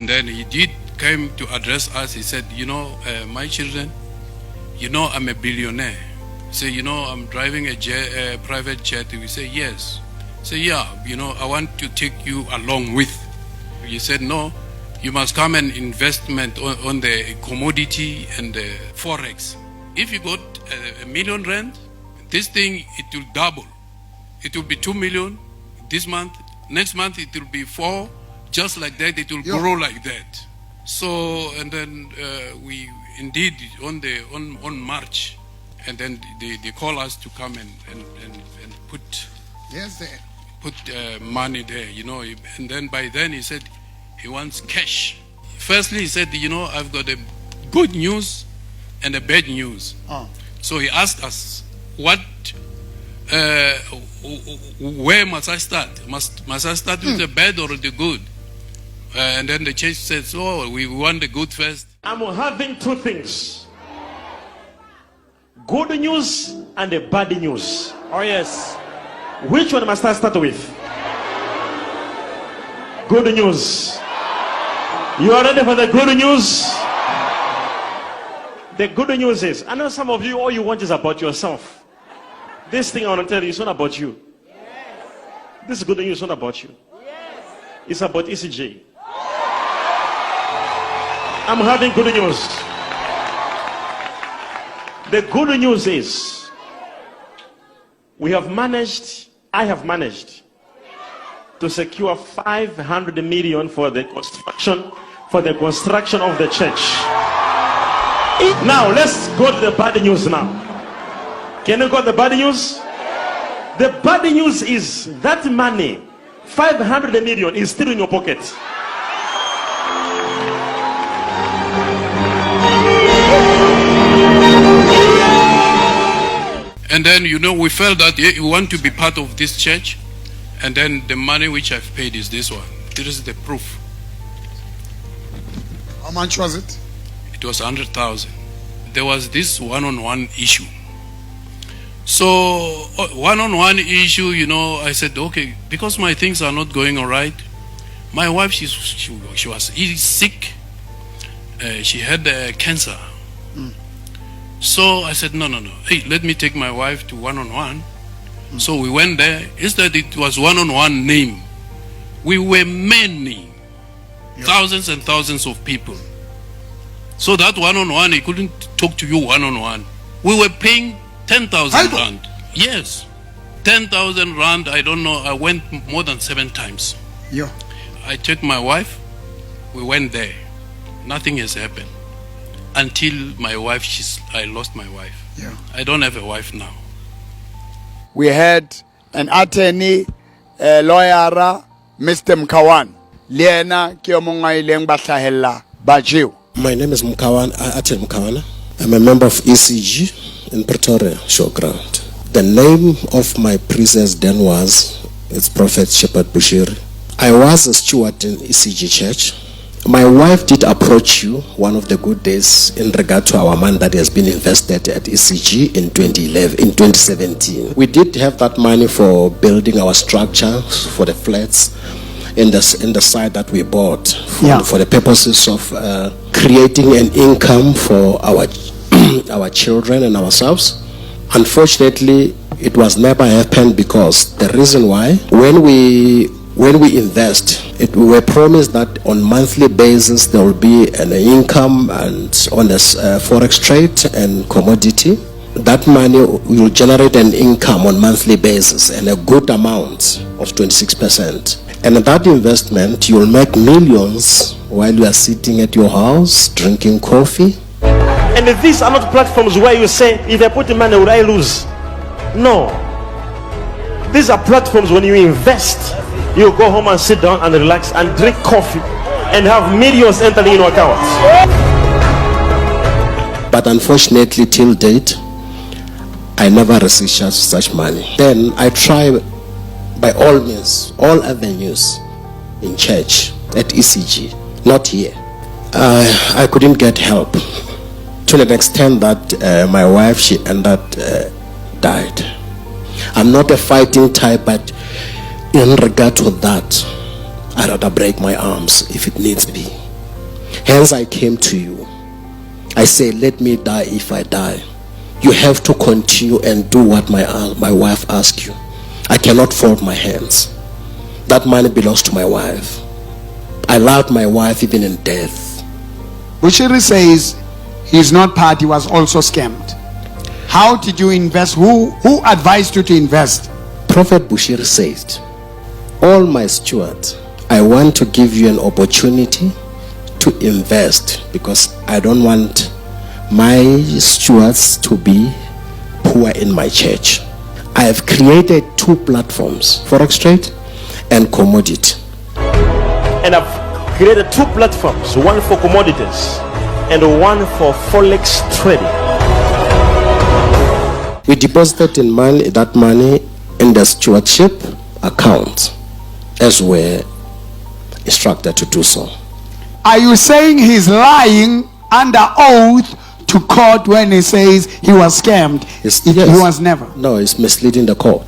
And then he did came to address us. He said, my children, I'm a billionaire. Say, I'm driving a private jet. We say, yes. Say, yeah, I want to take you along with. He said, no, you must come and investment on the commodity and the forex. If you got a million rand, this thing, it will double. It will be 2 million this month. Next month, it will be 4. Just like that, it will grow like that. So, and then we indeed on March, and then they call us to come and put money there, and then by then he said he wants cash. Firstly, he said, I've got a good news and a bad news. So he asked us, where must I start? Must I start with the bad or the good? And then the church says, we want the good first. I'm having 2 things. Good news and the bad news. Oh yes. Which one must I start with? Good news. You are ready for the good news? The good news is, I know some of you, all you want is about yourself. This thing I want to tell you is not about you. This good news is not about you. It's about ECG. I'm having good news. The good news is I have managed to secure 500 million for the construction of the church. Now let's go to the bad news now. Can you go to the bad news? The bad news is that money, 500 million, is still in your pocket. And then, we felt that you want to be part of this church. And then the money which I've paid is this one. This is the proof. How much was it? It was 100,000. There was this one-on-one issue. So, one-on-one issue, I said, okay, because my things are not going all right. My wife, she was sick. She had cancer. So I said, no. Hey, let me take my wife to one-on-one. So we went there. Instead, it was one-on-one name. We were many, thousands and thousands of people. So that one-on-one, he couldn't talk to you one-on-one. We were paying 10,000 rand. Yes, 10,000 rand. I don't know. I went more than 7 times. Yeah. I checked my wife. We went there. Nothing has happened. Until my wife, I lost my wife. Yeah. I don't have a wife now. We had an attorney, lawyer, Mr. Mkawan. Liena Kiomunga Ileng Batlahela Bajiu. My name is Attorney Mkawana. I'm a member of ECG in Pretoria, Showground. The name of my priestess then it's Prophet Shepherd Bushiri. I was a steward in ECG Church. My wife did approach you one of the good days in regard to our money that has been invested at ECG in 2017. We did have that money for building our structure for the flats in the site that we bought for the purposes of creating an income for our children and ourselves. Unfortunately, it was never happened because the reason why, when we invest, we were promised that on monthly basis there will be an income and on this forex trade and commodity. That money will generate an income on monthly basis and a good amount of 26%. And that investment, you'll make millions while you are sitting at your house drinking coffee. And these are not platforms where you say, if I put the money, would I lose? No. These are platforms when you invest, you go home and sit down and relax and drink coffee and have millions entering in your account. But unfortunately, till date, I never received such money. Then I try by all means, all avenues in church, at ECG, not here. I couldn't get help to the extent that my wife, she ended up died. I'm not a fighting type, but in regard to that, I'd rather break my arms if it needs be. Hence I came to you. I say, let me die if I die. You have to continue and do what my wife asked you. I cannot fold my hands. That money belongs to my wife. I loved my wife even in death. Bushiri says he's not part, he was also scammed. How did you invest? Who advised you to invest? Prophet Bushiri said, all my stewards, I want to give you an opportunity to invest because I don't want my stewards to be poor in my church. I have created 2 platforms, Forex Trade and Commodity. And I've created 2 platforms, one for commodities and one for Forex trading. We deposited that money in the stewardship account as we're instructed to do so. Are you saying he's lying under oath to court when he says he was scammed? Yes. He was never. No, it's misleading the court.